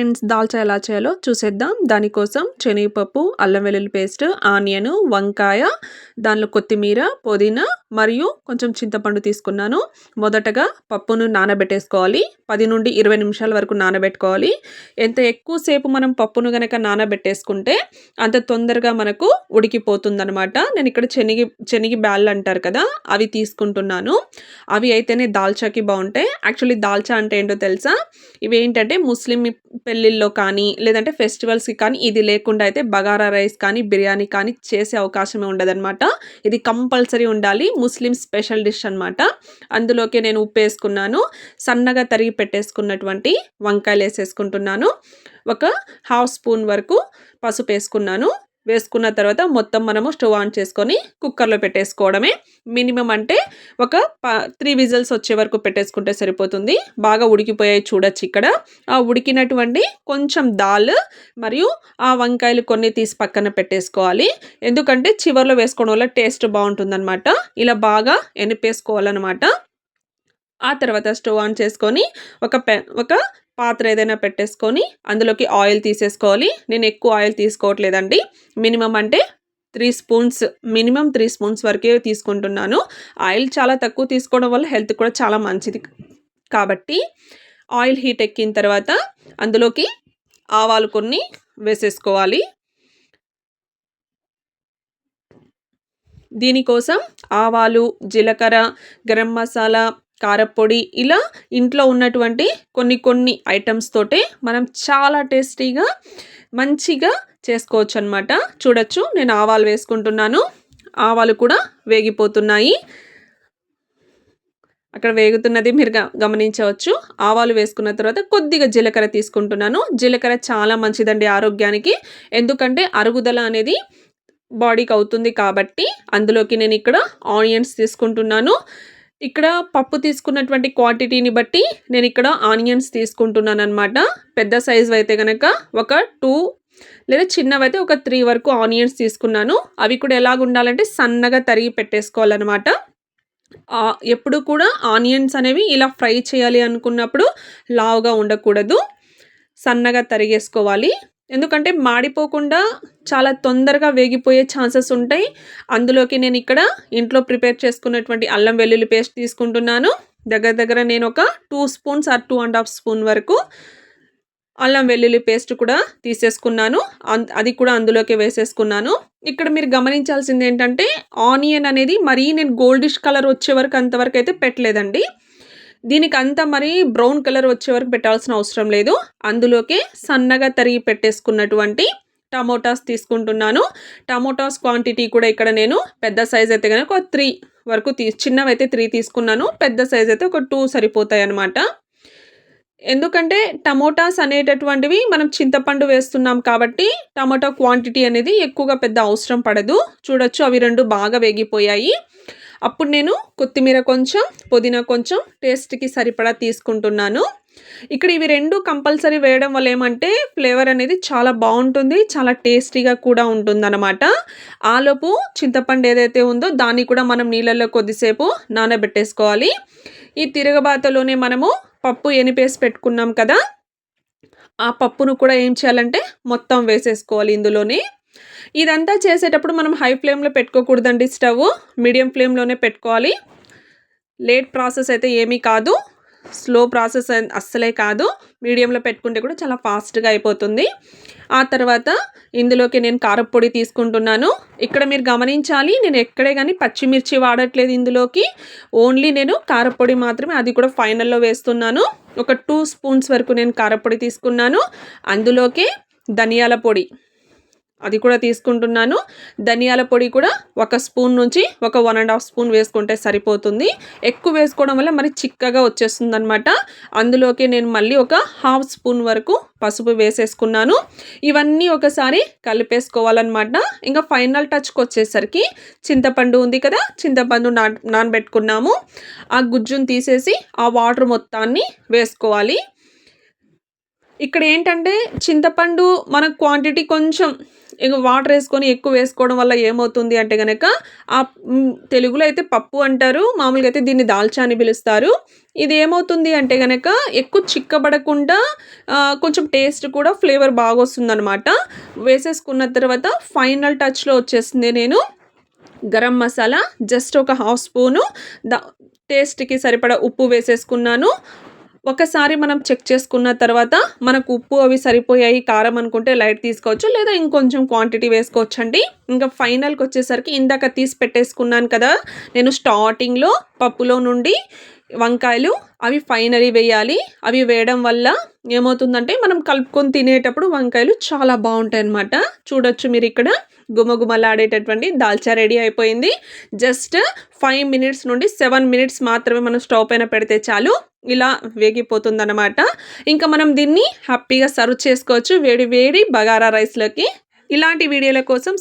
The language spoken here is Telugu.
ఫ్రెండ్స్, దాల్చా ఎలా చేయాలో చూసేద్దాం. దానికోసం శనగపప్పు, అల్లం వెల్లుల్లి పేస్ట్, ఆనియన్, వంకాయ, దానిలో కొత్తిమీర, పుదీనా మరియు కొంచెం చింతపండు తీసుకున్నాను. మొదటగా పప్పును నానబెట్టేసుకోవాలి. 10 నుండి 20 నిమిషాల వరకు నానబెట్టుకోవాలి. ఎంత ఎక్కువ సేపు మనం పప్పును గనక నానబెట్టేసుకుంటే అంత తొందరగా మనకు ఉడికిపోతుందనమాట. నేను ఇక్కడ శనగ బ్యాళ్ళు అంటారు కదా, అవి తీసుకుంటున్నాను. అవి అయితేనే దాల్చాకి బాగుంటాయి. యాక్చువల్లీ దాల్చా అంటే ఏంటో తెలుసా? ఇవేంటంటే ముస్లిం పెళ్ళిళ్ళలో కానీ లేదంటే ఫెస్టివల్స్‌కి కానీ ఇది లేకుండా అయితే బగారా రైస్ కానీ, బిర్యానీ కానీ చేసే అవకాశమే ఉండదనమాట. ఇది కంపల్సరీ ఉండాలి. ముస్లిం స్పెషల్ డిష్ అనమాట. అందులోకే నేను ఉప్పేసుకున్నాను. సన్నగా తరిగి పెట్టేసుకున్నటువంటి వంకాయలేసేసుకుంటున్నాను. ఒక హాఫ్ స్పూన్ వరకు పసుపేసుకున్నాను. వేసుకున్న తర్వాత మొత్తం మనము స్టవ్ ఆన్ చేసుకొని కుక్కర్‌లో పెట్టేసుకోవడమే. మినిమమ్ అంటే ఒక 3 విజిల్స్ వచ్చే వరకు పెట్టేసుకుంటే సరిపోతుంది. బాగా ఉడికిపోయాయి చూడొచ్చు ఇక్కడ. ఆ ఉడికినటువంటి కొంచెం దాల్ మరియు ఆ వంకాయలు కొన్ని తీసి పక్కన పెట్టేసుకోవాలి. ఎందుకంటే చివర్లో వేసుకోవడం వల్ల టేస్ట్ బాగుంటుందనమాట. ఇలా బాగా ఎనిపేసుకోవాలనమాట. ఆ తర్వాత స్టవ్ ఆన్ చేసుకొని ఒక పాత్ర ఏదైనా పెట్టేసుకొని అందులోకి ఆయిల్ తీసేసుకోవాలి. నేను ఎక్కువ ఆయిల్ తీసుకోవట్లేదండి. మినిమమ్ అంటే 3 స్పూన్స్, మినిమమ్ 3 స్పూన్స్ వరకే తీసుకుంటున్నాను. ఆయిల్ చాలా తక్కువ తీసుకోవడం వల్ల హెల్త్ కూడా చాలా మంచిది కాబట్టి ఆయిల్ హీట్ ఎక్కిన తర్వాత అందులోకి ఆవాలు కొన్ని వేసేసుకోవాలి. దీనికోసం ఆవాలు, జీలకర్ర, గరం మసాలా, కారప్పొడి ఇలా ఇంట్లో ఉన్నటువంటి కొన్ని ఐటమ్స్ తోటే మనం చాలా టేస్టీగా మంచిగా చేసుకోవచ్చు అనమాట. చూడొచ్చు, నేను ఆవాలు వేసుకుంటున్నాను. ఆవాలు కూడా వేగిపోతున్నాయి. అక్కడ వేగుతున్నది మీరు గమనించవచ్చు. ఆవాలు వేసుకున్న తర్వాత కొద్దిగా జీలకర్ర తీసుకుంటున్నాను. జీలకర్ర చాలా మంచిదండి ఆరోగ్యానికి. ఎందుకంటే అరుగుదల అనేది బాడీకి అవుతుంది కాబట్టి అందులోకి నేను ఇక్కడ ఆనియన్స్ తీసుకుంటున్నాను. ఇక్కడ పప్పు తీసుకున్నటువంటి క్వాంటిటీని బట్టి నేను ఇక్కడ ఆనియన్స్ తీసుకుంటున్నాను అనమాట. పెద్ద సైజు అయితే కనుక ఒక 2 లేదా చిన్నవైతే ఒక 3 వరకు ఆనియన్స్ తీసుకున్నాను. అవి కూడా ఎలాగ ఉండాలంటే సన్నగా తరిగి పెట్టేసుకోవాలన్నమాట. ఎప్పుడు కూడా ఆనియన్స్ అనేవి ఇలా ఫ్రై చేయాలి అనుకున్నప్పుడు లావుగా ఉండకూడదు, సన్నగా తరిగేసుకోవాలి. ఎందుకంటే మాడిపోకుండా చాలా తొందరగా వేగిపోయే ఛాన్సెస్ ఉంటాయి. అందులోకి నేను ఇక్కడ ఇంట్లో ప్రిపేర్ చేసుకున్నటువంటి అల్లం వెల్లుల్లి పేస్ట్ తీసుకుంటున్నాను. దగ్గర నేను ఒక 2 స్పూన్స్ ఆర్ 2.5 స్పూన్ వరకు అల్లం వెల్లుల్లి పేస్ట్ కూడా తీసేసుకున్నాను. అది కూడా అందులోకి వేసేసుకున్నాను. ఇక్కడ మీరు గమనించాల్సింది ఏంటంటే ఆనియన్ అనేది మరీ నేను గోల్డిష్ కలర్ వచ్చే వరకు అంతవరకు అయితే పెట్టలేదండి. దీనికి అంతా మరి బ్రౌన్ కలర్ వచ్చే వరకు పెట్టాల్సిన అవసరం లేదు. అందులోకే సన్నగా తరిగి పెట్టేసుకున్నటువంటి టమోటాస్ తీసుకుంటున్నాను. టమోటాస్ క్వాంటిటీ కూడా ఇక్కడ నేను పెద్ద సైజ్ అయితే కనుక ఒక 3 వరకు చిన్నవైతే 3 తీసుకున్నాను. పెద్ద సైజ్ అయితే ఒక 2 సరిపోతాయి అన్నమాట. ఎందుకంటే టమోటాస్ అనేటటువంటివి మనం చింతపండు వేస్తున్నాం కాబట్టి టమాటో క్వాంటిటీ అనేది ఎక్కువగా పెద్ద అవసరం పడదు. చూడొచ్చు, అవి 2 బాగా వేగిపోయాయి. అప్పుడు నేను కొత్తిమీర కొంచెం, పుదీనా కొంచెం టేస్ట్‌కి సరిపడా తీసుకుంటున్నాను. ఇక్కడ ఇవి 2 కంపల్సరీ వేయడం వల్ల ఏమంటే ఫ్లేవర్ అనేది చాలా బాగుంటుంది, చాలా టేస్టీగా కూడా ఉంటుందన్నమాట. ఆలోపు చింతపండు ఏదైతే ఉందో దాన్ని కూడా మనం నీళ్ళల్లో కొద్దిసేపు నానబెట్టేసుకోవాలి. ఈ తిరగబాతలోనే మనము పప్పు ఎనిపేసి పెట్టుకున్నాం కదా, ఆ పప్పును కూడా ఏం చేయాలంటే మొత్తం వేసేసుకోవాలి ఇందులోనే. ఇదంతా చేసేటప్పుడు మనం హై ఫ్లేమ్లో పెట్టుకోకూడదండి. స్టవ్ మీడియం ఫ్లేమ్లోనే పెట్టుకోవాలి. లేట్ ప్రాసెస్ అయితే ఏమీ కాదు, స్లో ప్రాసెస్ అస్సలే కాదు. మీడియంలో పెట్టుకుంటే కూడా చాలా ఫాస్ట్గా అయిపోతుంది. ఆ తర్వాత ఇందులోకి నేను కారప్పొడి తీసుకుంటున్నాను. ఇక్కడ మీరు గమనించాలి, నేను ఎక్కడే కానీ పచ్చిమిర్చి వాడట్లేదు ఇందులోకి. ఓన్లీ నేను కారప్పొడి మాత్రమే, అది కూడా ఫైనల్లో వేస్తున్నాను. ఒక 2 స్పూన్స్ వరకు నేను కారప్పొడి తీసుకున్నాను. అందులోకే ధనియాల పొడి అది కూడా తీసుకుంటున్నాను. ధనియాల పొడి కూడా 1 స్పూన్ నుంచి ఒక 1.5 స్పూన్ వేసుకుంటే సరిపోతుంది. ఎక్కువ వేసుకోవడం వల్ల మరి చిక్కగా వచ్చేస్తుందనమాట. అందులోకి నేను మళ్ళీ ఒక హాఫ్ స్పూన్ వరకు పసుపు వేసేసుకున్నాను. ఇవన్నీ ఒకసారి కలిపేసుకోవాలన్నమాట. ఇంకా ఫైనల్ టచ్కి వచ్చేసరికి చింతపండు ఉంది కదా, చింతపండు నానబెట్టుకున్నాము. ఆ గుజ్జును తీసేసి ఆ వాటర్ మొత్తాన్ని వేసుకోవాలి. ఇక్కడ ఏంటంటే చింతపండు మన క్వాంటిటీ కొంచెం ఇక వాటర్ వేసుకొని ఎక్కువ వేసుకోవడం వల్ల ఏమవుతుంది అంటే గనక తెలుగులో అయితే పప్పు అంటారు. మామూలుగా అయితే దీన్ని దాల్చా అని పిలుస్తారు. ఇది ఏమవుతుంది అంటే గనక ఎక్కువ చిక్కబడకుండా కొంచెం టేస్ట్ కూడా ఫ్లేవర్ బాగొస్తుందనమాట. వేసేసుకున్న తర్వాత ఫైనల్ టచ్‌లో వచ్చేసింది నేను గరం మసాలా జస్ట్ ఒక హాఫ్ స్పూను ద టేస్ట్‌కి సరిపడా ఉప్పు వేసేసుకున్నాను. ఒకసారి మనం చెక్ చేసుకున్న తర్వాత మనకు ఉప్పు అవి సరిపోయాయి, కారం అనుకుంటే లైట్ తీసుకోవచ్చు. లేదా ఇంకొంచెం క్వాంటిటీ వేసుకోవచ్చండి. ఇంకా ఫైనల్‌కొచ్చేసరికి ఇందాక తీసి పెట్టేసుకున్నాను కదా! నేను స్టార్టింగ్‌లో పప్పులో నుండి వంకాయలు అవి ఫైనలీ వేయాలి. అవి వేయడం వల్ల ఏమవుతుందంటే మనం కలుపుకొని తినేటప్పుడు వంకాయలు చాలా బావుంటాయన్నమాట. చూడొచ్చు మీరిక్కడ గుమగుమలాడేటటువంటి దాల్చా రెడీ అయిపోయింది. జస్ట్ 5 మినిట్స్ నుండి 7 మినిట్స్ మాత్రమే మనం స్టవ్ పైన పెడితే చాలు. ఇలా వేగిపోతుందనమాట. ఇంకా మనం దీన్ని హ్యాపీగా సర్వ్ చేసుకోవచ్చు వేడి వేడి బగారా రైస్‌లోకి. ఇలాంటి వీడియోల కోసం